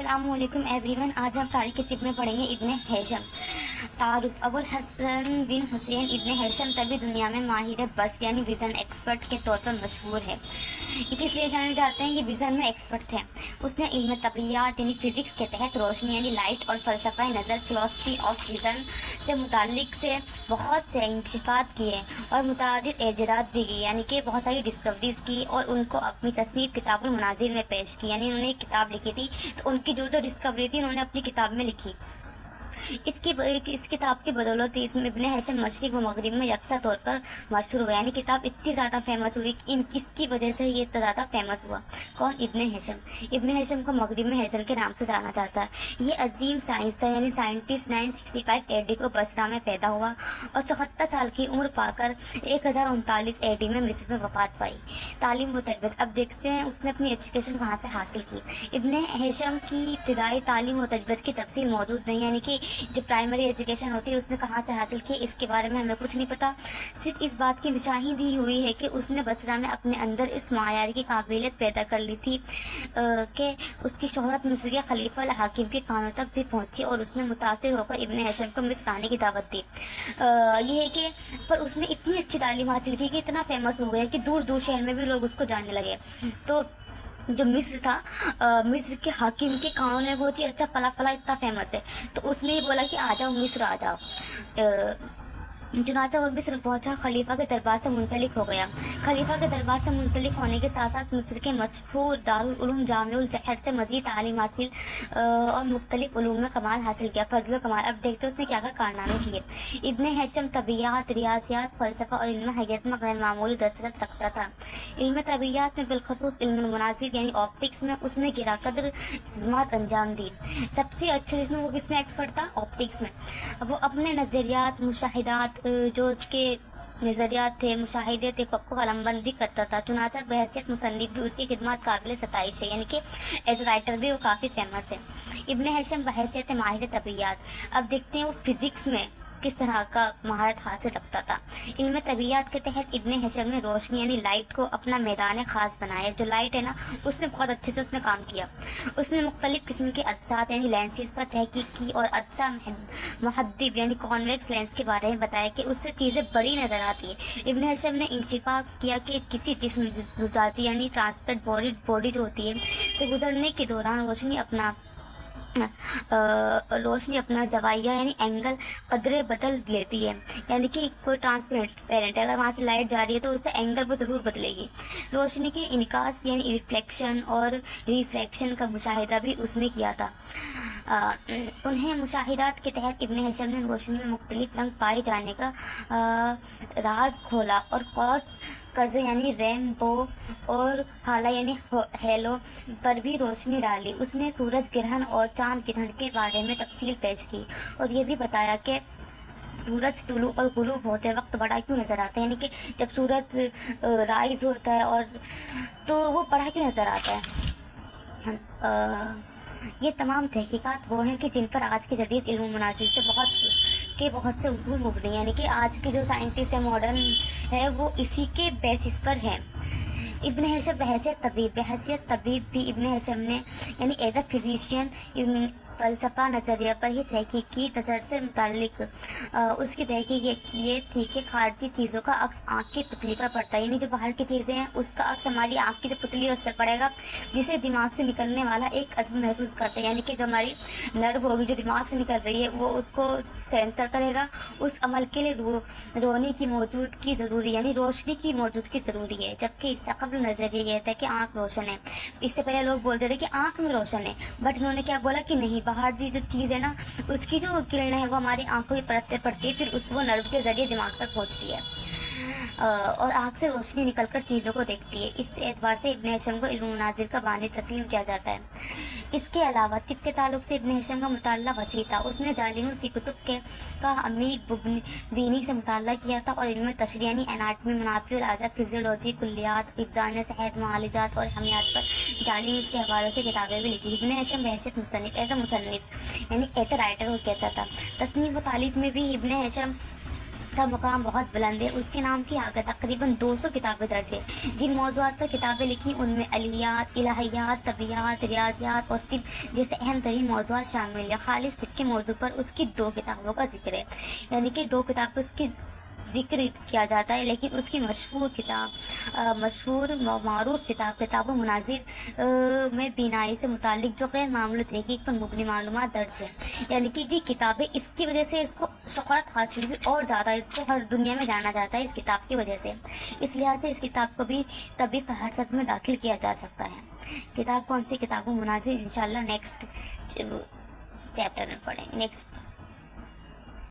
अस्सलामु अलैकुम एवरीवन। आज हम तारीख के तिब में पढ़ेंगे इब्ने हैशम। तारुफ अबुल हसन बिन हुसैन इब्ने हैशम तभी दुनिया में माहिर बस यानी विज़न एक्सपर्ट के तौर पर मशहूर है। ये किस लिए जाने जाते हैं? ये विज़न में एक्सपर्ट थे। उसने इल्म तबियात यानी फ़िज़िक्स के तहत रोशनी यानी लाइट और फ़लसफ़ा नज़र फ़िलॉसफी ऑफ विज़न से मुताल्लिक़ से बहुत से इंकशाफ़ात किए और मुतअद्दिद इजादात भी की, यानी कि बहुत सारी डिस्कवरीज़ की और उनको अपनी तसनीफ़ किताबुल मनाज़िर में पेश की। यानी उन्होंने एक किताब लिखी थी, तो उनकी जो डिस्कवरी थी उन्होंने अपनी किताब में लिखी। इस किताब की बदौलत इसमें इब्ने हैशम मशरिक़ व मग़रिब में यकसा तौर पर मशहूर हुआ। यानी किताब इतनी ज़्यादा फेमस हुई कि किसकी वजह से ये इतना ज़्यादा फेमस हुआ। कौन? इब्ने हैशम। इब्ने हैशम को मग़रिब में हैज़ल के नाम से जाना जाता है। ये अजीम साइंसदान यानी साइंटिस्ट 965 AD को बसरा में पैदा हुआ और 74 साल की उम्र पाकर 1039 AD में मिस्र में वफ़ात पाई। तालीम व तरबियत। अब देखते हैं उसने अपनी एजुकेशन कहाँ से हासिल की। इब्ने हैशम की इब्तिदाई तालीम व तरबियत की तफसील मौजूद नहीं, यानी कि जो प्राइमरी एजुकेशन होती है उसने कहाँ से हासिल की, इसके बारे में हमें कुछ नहीं पता। सिर्फ इस बात की निशानी दी हुई है कि उसने बसरा में अपने अंदर इस मायार की काबिलियत पैदा कर ली थी कि उसकी शोहरत मिस्र के खलीफा अल हाकिम के कानों तक भी पहुंची और उसने मुतासिर होकर इब्ने हैशम को मिस्र आने की दावत दी। ये है कि पर उसने इतनी अच्छी तालीम हासिल की कि इतना फेमस हो गया कि दूर दूर शहर में भी लोग उसको जानने लगे। तो जो मिस्र था, मिस्र के हाकिम के कानों में बहुत ही अच्छा फला फला इतना फेमस है, तो उसने ही बोला कि आ जाओ मिस्र आ जाओ। चुनाचा वो मिस्र पहुंचा, खलीफा के दरबार से मुंसलिक हो गया। खलीफा के दरबार से मुंसलिक होने के साथ साथ मिस्र के मशहूर दारुल उलूम जामिउल जहर से मज़ीद तालीम हासिल और मुख्तलिफ उलूम में कमाल हासिल किया। फजल कमाल। अब देखते हैं उसने क्या क्या कारनामे किए। इब्ने हैशम तबियात, रियाजियात, फ़लसफ़ा और इल्म हयत में गैर मामूली दस्तरस रखता था। इल्म तबियात में बिलखसूस इल्मुल मनाज़िर यानी ऑप्टिक्स में उसने गिरा कदर खिदमत अंजाम दी। सबसे अच्छे जिसमें वो किसमें एक्सपर्ट था? ऑप्टिक्स में। वो अपने नज़रियात, मुशाहिदात, जो उसके नज़रियात थे, मुशाहिदे थे, को कलमबंद भी करता था। चुनाचा बहैसियत मुसन्निफ भी उसकी खिदमत काबिल सताइश है, यानी कि एज राइटर भी वो काफ़ी फेमस है। इब्ने हैशम बहैसियत माहिर तबियात। अब देखते हैं वो फिज़िक्स में किस तरह का महारत हासिल रखता था। इल्म तबियात के तहत इब्ने हैशम ने रोशनी यानी लाइट को अपना मैदान ख़ास बनाया। जो लाइट है ना, उसने बहुत अच्छे से उसने काम किया। उसने मुख्तलिफ़ किस्म के अज्जात यानी लेंसेज पर तहकीक की और अज्जा मुहद्दिब यानी कॉन्वेक्स लेंस के बारे में बताया कि उससे चीज़ें बड़ी नज़र आती है। इब्ने हैशम ने इंशिकाफ किया कि किसी जिस्म जुजाती यानी ट्रांसपेरेंट बॉडी जो होती है से गुजरने के दौरान रोशनी अपना ज़वाया यानी एंगल कदरे बदल लेती है। यानी कि कोई ट्रांसपेरेंट है, अगर वहाँ से लाइट जा रही है तो उससे एंगल वो ज़रूर बदलेगी। रोशनी के इनकास यानी रिफ्लेक्शन और रिफ्रैक्शन का मुशाहिदा भी उसने किया था। उन्हें मुशाहिदात के तहत इब्ने हैशम ने रोशनी में मुख्तलिफ रंग पाए जाने का राज खोला और कौस कज़े यानी रेनबो और हाला यानी हेलो पर भी रोशनी डाली। उसने सूरज ग्रहण और चांद ग्रहण के बारे में तफसील पेश की और ये भी बताया कि सूरज तुलू और गुरूब होते वक्त बड़ा क्यों नज़र आता है, यानी कि जब सूरज राइज होता है और तो वो बड़ा क्यों नज़र आता है। ये तमाम तहकीकात वो हैं कि जिन पर आज के जदीद इल्म मनाज़िर से बहुत से उसूल मुबनी, यानी कि आज के जो साइंटिस्ट है मॉडर्न है वो इसी के बेसिस पर हैं। इब्ने हैशम बहैसियत तबीब भी इब्ने हैशम ने यानी एज अ फिजिशियन फ़लसफ़ा नज़रिया पर ही तहकीक की। नज़र से मुताल्लिक़ उसकी तहकीक ये थी कि खारजी चीज़ों का अक्स आँख की पुतली पर पड़ता है, यानी जो बाहर की चीज़ें हैं उसका अक्स हमारी आँख की जो पुतली है उससे पड़ेगा, जिसे दिमाग से निकलने वाला एक अज़्म महसूस करते हैं। यानी कि जो हमारी नर्व होगी जो दिमाग से निकल रही है वो उसको सेंसर करेगा। उस अमल के लिए रोशनी की मौजूदगी ज़रूरी, यानी रोशनी की मौजूदगी ज़रूरी है। जबकि इससे कबल नज़रिया ये था कि आँख रोशन है। इससे पहले लोग बोलते थे कि आँख में रोशन है, बट उन्होंने क्या बोला कि नहीं, बाहर जो चीज़ है ना उसकी जो किरणें हैं वो हमारी आंखों की परत पे पड़ती है, फिर वो नर्व के जरिए दिमाग तक पहुंचती है और आँख से रोशनी निकलकर चीज़ों को देखती है। इस एतबार से इब्ने हैशम को इल्म मनाज़िर का बानी तस्लीम किया जाता है। इसके अलावा तिब के ताल्लुक से इब्ने हैशम का मुताल्ला वसी था। उसने जालिनूसी कुतुब का अमीर बीनी से मुताल्ला किया था और इल्म तशरीह यानी एनाटमी, मुनाफिउल आज़ा, फिजियोलॉजी, कुल्लियात, इब्जान सेहत, मुआलिजात और हमियात पर जालिनूस के हवालों से किताबें भी लिखी। इब्ने हैशम बहैसियत मुसन्निफ एज अ मुसन्निफ यानी एज अ राइटर वो कैसा था। तस्नीफ व तालीफ में भी इब्ने हैशम کا مقام بہت بلند ہے. اس کے نام کے آگے تقریباً 200 کتابیں درج ہیں. جن موضوعات پر کتابیں لکھی ان میں الہیات، الہیات، طبیعیات، ریاضیات اور طب جیسے اہم ترین موضوعات شامل ہیں. خالص طب کے موضوع پر اس کی 2 کتابوں کا ذکر ہے، یعنی کہ 2 کتاب پر اس کی ذکر کیا جاتا ہے، لیکن اس کی مشہور و معروف کتاب و مناظر میں بینائی سے متعلق جو غیر معمولی تحقیق پر مبنی معلومات درج ہے. یعنی کہ یہ کتابیں اس کی وجہ سے اس کو شہرت حاصل ہوئی اور زیادہ اس کو ہر دنیا میں جانا جاتا ہے اس کتاب کی وجہ سے. اس لحاظ سے اس کتاب کو بھی طبی فہرست میں داخل کیا جا سکتا ہے. کتاب کون سی؟ کتاب و مناظر انشاءاللہ نیکسٹ چیپٹر میں پڑھیں گے. نیکسٹ